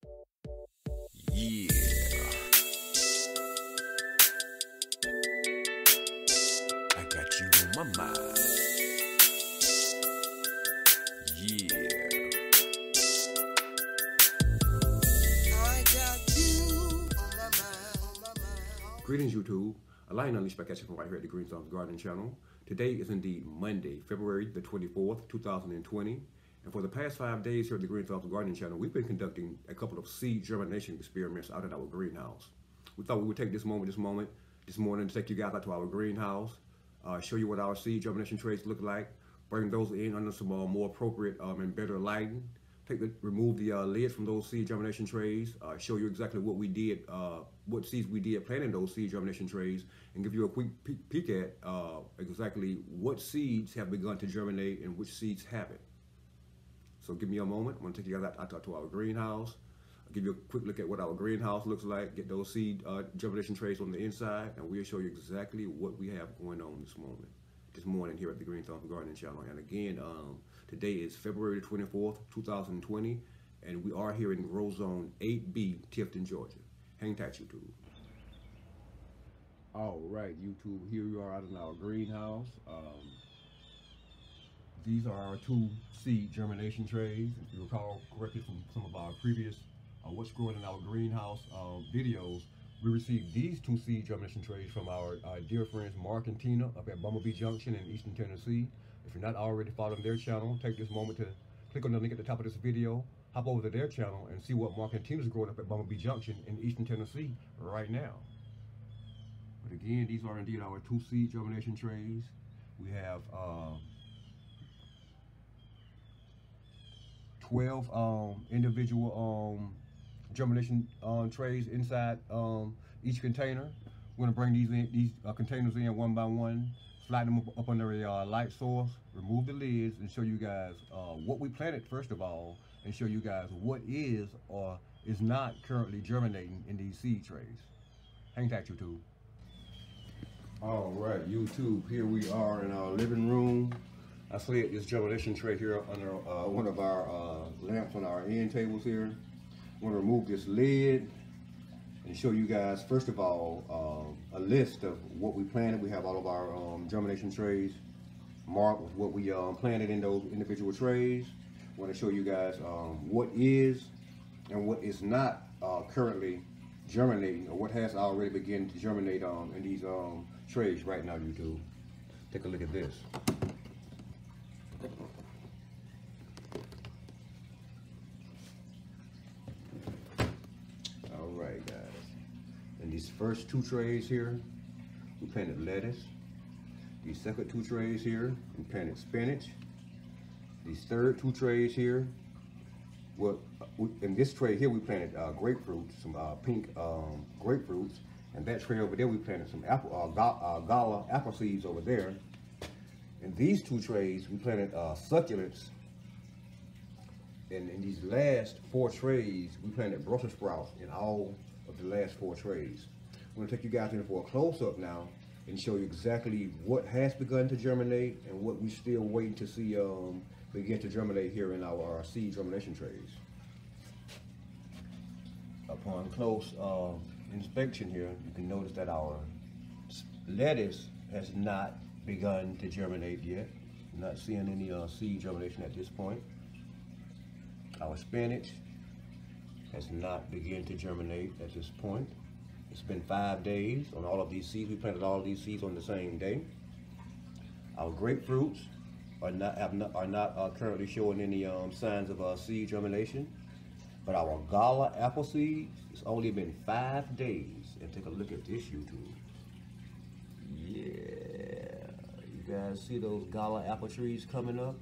Yeah. I got you on my mind. Yeah. I got you on my mind. Greetings, YouTube. Align Unleashed by Catching from right here at the Green Thumbs Gardening channel. Today is indeed Monday, February the 24th, 2020. And for the past 5 days here at the Green Thumbs Gardening channel, we've been conducting a couple of seed germination experiments out at our greenhouse. We thought we would take this morning to take you guys out to our greenhouse, show you what our seed germination trays look like, bring those in under some more appropriate and better lighting, remove the lids from those seed germination trays, show you exactly what we did, what seeds we did planting those seed germination trays, and give you a quick peek at exactly what seeds have begun to germinate and which seeds haven't. So give me a moment. I'm going to take you guys out to our greenhouse. I'll give you a quick look at what our greenhouse looks like, get those seed germination trays on the inside, and we'll show you exactly what we have going on this morning here at the Green Thumbs Gardening channel. And again, today is February the 24th, 2020, and we are here in Grow Zone 8B, Tifton, Georgia. Hang tight, YouTube. All right, YouTube, here we are out in our greenhouse. These are our two seed germination trays. If you recall correctly from some of our previous What's Growing in Our Greenhouse videos, we received these two seed germination trays from our dear friends Mark and Tina up at Bumblebee Junction in Eastern Tennessee. If you're not already following their channel, take this moment to click on the link at the top of this video, hop over to their channel and see what Mark and Tina's growing up at Bumblebee Junction in Eastern Tennessee right now. But again, these are indeed our two seed germination trays. We have 12 individual germination trays inside each container. We're gonna bring these containers in one by one, slide them up under a light source, remove the lids, and show you guys what we planted first of all, and show you guys what is or is not currently germinating in these seed trays. Hang tight, YouTube. All right, YouTube, here we are in our living room. I slid this germination tray here under one of our lamps on our end tables here. I'm going to remove this lid and show you guys, first of all, a list of what we planted. We have all of our germination trays marked with what we planted in those individual trays. I want to show you guys what is and what is not currently germinating, or what has already begun to germinate in these trays right now, YouTube. Take a look at this. Alright guys, in these first two trays here, we planted lettuce. These second two trays here, we planted spinach. These third two trays here, in this tray here we planted grapefruits, some pink grapefruits, and that tray over there we planted some gala apple seeds over there. In these two trays we planted succulents. And in these last four trays, we planted Brussels sprouts in all of the last four trays. I'm gonna take you guys in for a close-up now and show you exactly what has begun to germinate and what we're still waiting to see begin to germinate here in our seed germination trays. Upon close inspection here, you can notice that our lettuce has not begun to germinate yet. I'm not seeing any seed germination at this point. Our spinach has not begun to germinate at this point. It's been 5 days on all of these seeds. We planted all of these seeds on the same day. Our grapefruits are not currently showing any signs of seed germination. But our gala apple seeds, it's only been 5 days. And take a look at this, YouTube. Yeah, you guys see those gala apple trees coming up?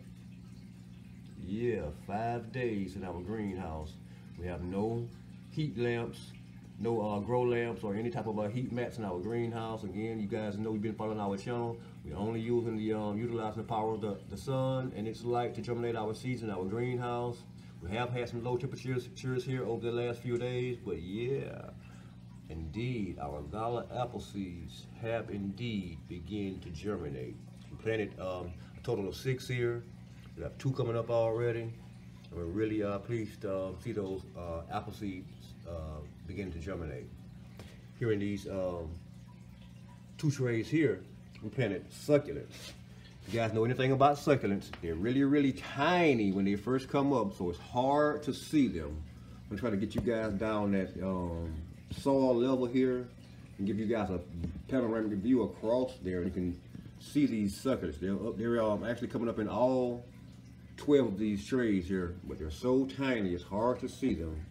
Yeah, 5 days in our greenhouse. We have no heat lamps, no grow lamps or any type of heat mats in our greenhouse. Again, you guys know you've been following our channel. We're only using utilizing the power of the sun and its light to germinate our seeds in our greenhouse. We have had some low temperatures here over the last few days, but yeah, indeed, our gala apple seeds have indeed begun to germinate. We planted a total of 6 here. We have 2 coming up already. We're really pleased to see those apple seeds begin to germinate. Here in these 2 trays here, we planted succulents. If you guys know anything about succulents, they're really, really tiny when they first come up, so it's hard to see them. I'm gonna try to get you guys down that soil level here and give you guys a panoramic view across there. You can see these succulents. They're actually coming up in all 12 of these trays here, but they're so tiny it's hard to see them.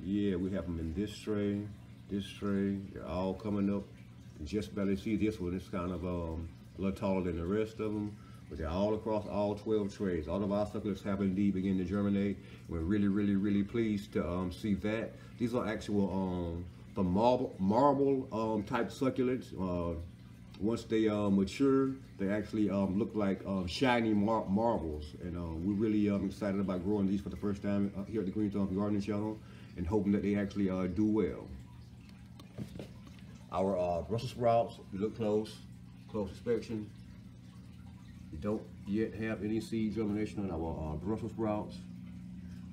Yeah, we have them in this tray, they're all coming up. You just barely see this one. It's kind of a little taller than the rest of them, but they're all across all 12 trays. All of our succulents have indeed begun to germinate. We're really, really, really pleased to see that. These are actual the marble type succulents. Once they mature, they actually look like shiny marbles, and we're really excited about growing these for the first time here at the Green Thumbs Gardening Channel, and hoping that they actually do well. Our Brussels sprouts, if you look close inspection, we don't yet have any seed germination on our Brussels sprouts,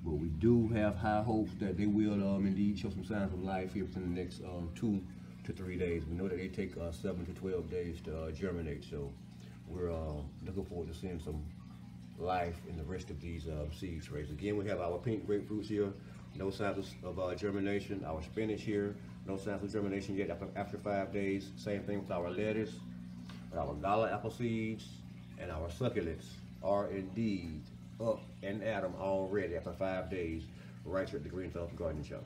but we do have high hopes that they will indeed show some signs of life here within the next 2 to 3 days. We know that they take 7 to 12 days to germinate, so we're looking forward to seeing some life in the rest of these seed trays. Again, we have our pink grapefruits here, no signs of germination. Our spinach here, no signs of germination yet after 5 days. Same thing with our lettuce, our gala apple seeds, and our succulents are indeed up and at them already after 5 days, right here at the Green Thumbs Gardening Channel.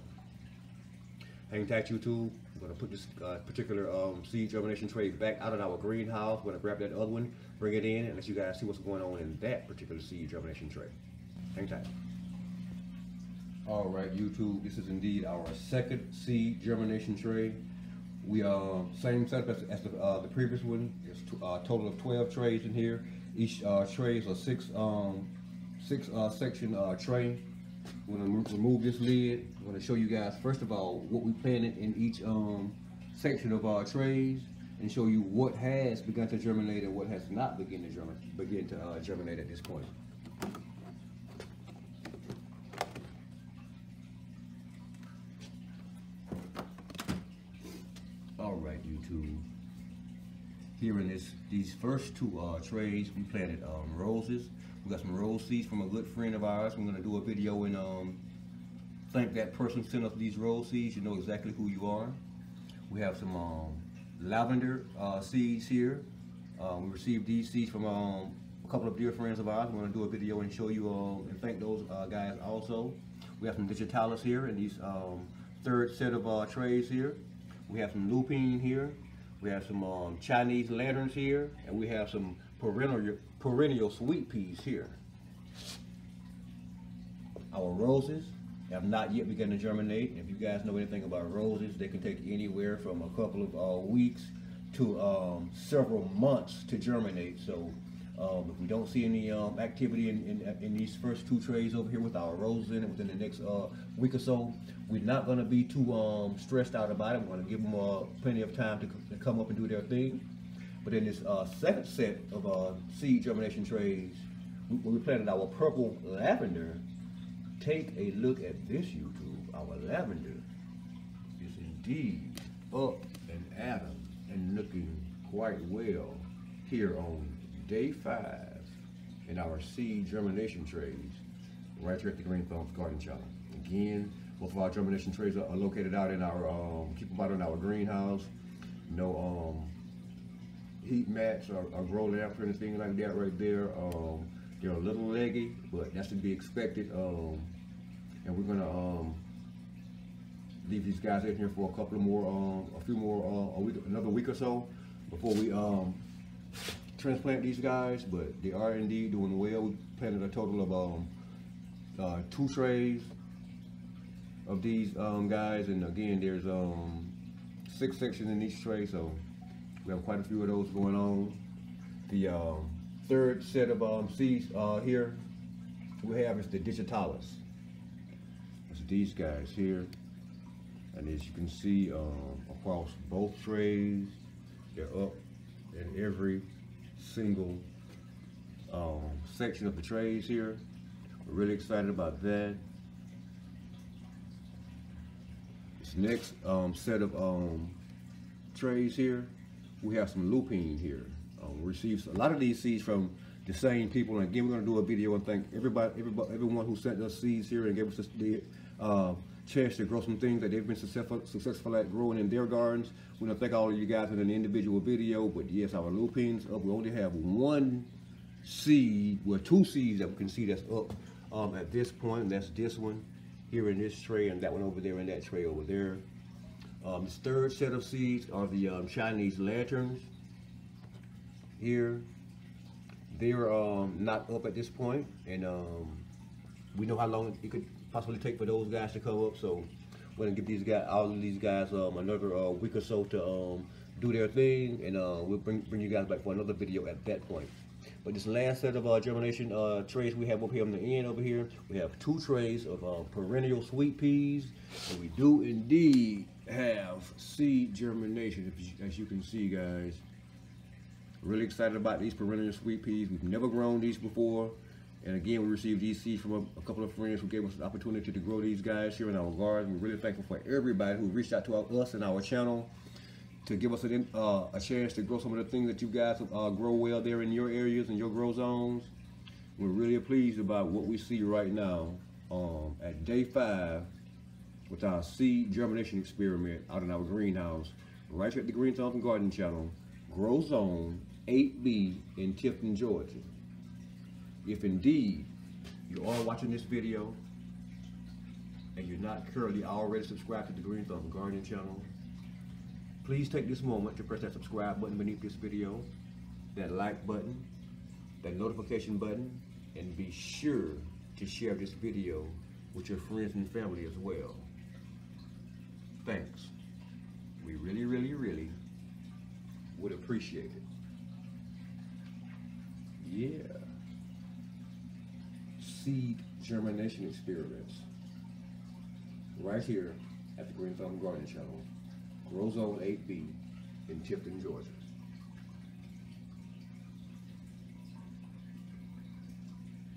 Hang tight, YouTube. I'm going to put this particular seed germination tray back out of our greenhouse. We're going to grab that other one, bring it in, and let you guys see what's going on in that particular seed germination tray. Hang tight. All right, YouTube, this is indeed our second seed germination tray. We same setup as the previous one. There's a total of 12 trays in here. Each tray is a six section tray. We're going to remove this lid. I'm going to show you guys first of all what we planted in each section of our trays, and show you what has begun to germinate and what has not begun to germinate at this point. All right, YouTube. Here in these first 2 trays, we planted roses. We got some rose seeds from a good friend of ours. We're going to do a video and thank that person who sent us these rose seeds. You know exactly who you are. We have some lavender seeds here. We received these seeds from a couple of dear friends of ours. We're going to do a video and show you and thank those guys also. We have some digitalis here in these third set of trays here. We have some lupine here. We have some Chinese lanterns here, and we have some perennial sweet peas here. Our roses have not yet begun to germinate. If you guys know anything about roses, they can take anywhere from a couple of weeks to several months to germinate. So if we don't see any activity in these first 2 trays over here with our roses in it within the next week or so, we're not going to be too stressed out about it. We're going to give them plenty of time to come up and do their thing. But in this second set of seed germination trays, we planted our purple lavender. Take a look at this, YouTube. Our lavender is indeed up and at 'em and looking quite well here on day 5 in our seed germination trays, right here at the Green Thumbs Garden Channel. Again, both of our germination trays are located out in our, keep them out in our greenhouse. No heat mats or grow lamps or anything like that right there. They're a little leggy, but that's to be expected. And we're gonna leave these guys in here for a couple of more, another week or so before we transplant these guys. But they are indeed doing well. We planted a total of 2 trays of these guys, and again, there's 6 sections in each tray, so we have quite a few of those going on. The third set of seeds here we have is the digitalis. It's these guys here, and as you can see across both trays, they're up in every single section of the trays here. We're really excited about that. This next set of trays here, we have some lupine here. We received a lot of these seeds from the same people, and again, we're going to do a video and thank everyone who sent us seeds here and gave us the chance to grow some things that they've been successful at growing in their gardens. We want to thank all of you guys in an individual video, but yes, our lupines up. We only have one seed, well, two seeds that we can see that's up at this point, and that's this one here in this tray, and that one over there in that tray over there. This third set of seeds are the Chinese lanterns here. They're not up at this point, and we know how long it could possibly take for those guys to come up. So we're gonna give these guys, all of these guys, another week or so to do their thing, and we'll bring you guys back for another video at that point. But this last set of germination trays we have over here on the end over here, we have two trays of perennial sweet peas, and we do indeed have seed germination, as you can see, guys. Really excited about these perennial sweet peas. We've never grown these before, and again, we received these seeds from a couple of friends who gave us the opportunity to grow these guys here in our garden. We're really thankful for everybody who reached out to us and our channel to give us a chance to grow some of the things that you guys grow well there in your areas and your grow zones. We're really pleased about what we see right now at day 5 with our seed germination experiment out in our greenhouse, right here at the Green Thumbs and Garden channel, Grow Zone 8B in Tifton, Georgia. If indeed you are watching this video and you're not currently already subscribed to the Green Thumbs and Garden channel, please take this moment to press that subscribe button beneath this video, that like button, that notification button, and be sure to share this video with your friends and family as well. Thanks. We really, really, really would appreciate it. Yeah. Seed germination experiments right here at the Green Thumbs Garden channel, Grow Zone 8B in Tifton, Georgia.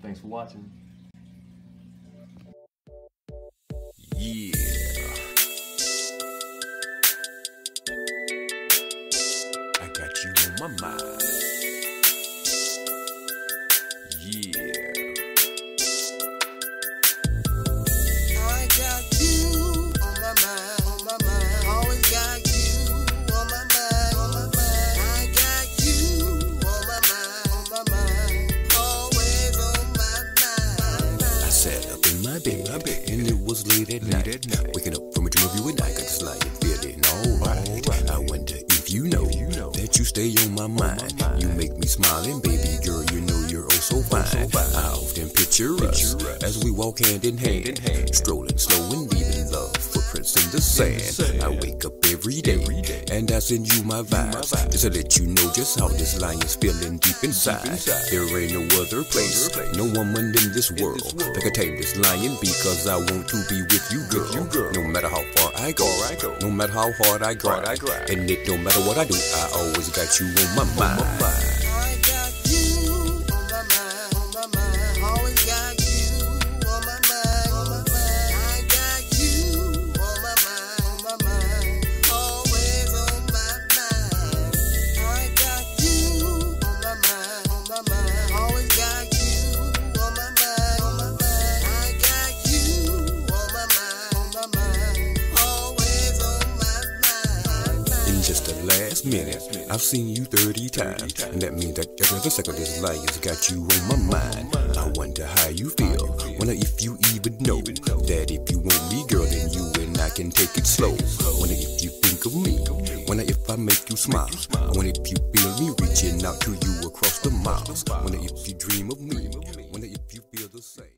Thanks for watching. Yeah. I got you on my mind. Yeah. I got you on my mind, always got you on my mind, I got you on my mind, always on my mind. I sat up in my bed, and it was late at night. Waking up from a dream of you and I got this lying feeling alright. I wonder if you know that you stay on my mind. You make me smiling, baby girl, you know you're oh so fine. I often picture us as we walk hand in hand, strolling slow and leaving love footprints in the sand. I wake up every day and I send you my vibes, just to let you know just how this lion's feeling deep inside. There ain't no other place, no woman in this world that can tame this lion, because I want to be with you, girl. No matter how far I go, no matter how hard I grind, and it don't matter what I do, I always got you on my mind. I got you on my mind, always got you on my mind, I got you on my mind, always on my mind. I got you on my mind, always got you on my mind, I got you on my mind, always on my mind. In just the last minute, I've seen you 30 times, and that means that every other second this lion's got you on my mind. I wonder how you feel, wonder if you even know that if you want me, girl, then you and I can take it slow. Wonder if you think of me, wonder if I make you smile, I wonder if you feel me reaching out to you across the miles, wonder if you dream of me, wonder if you feel the same.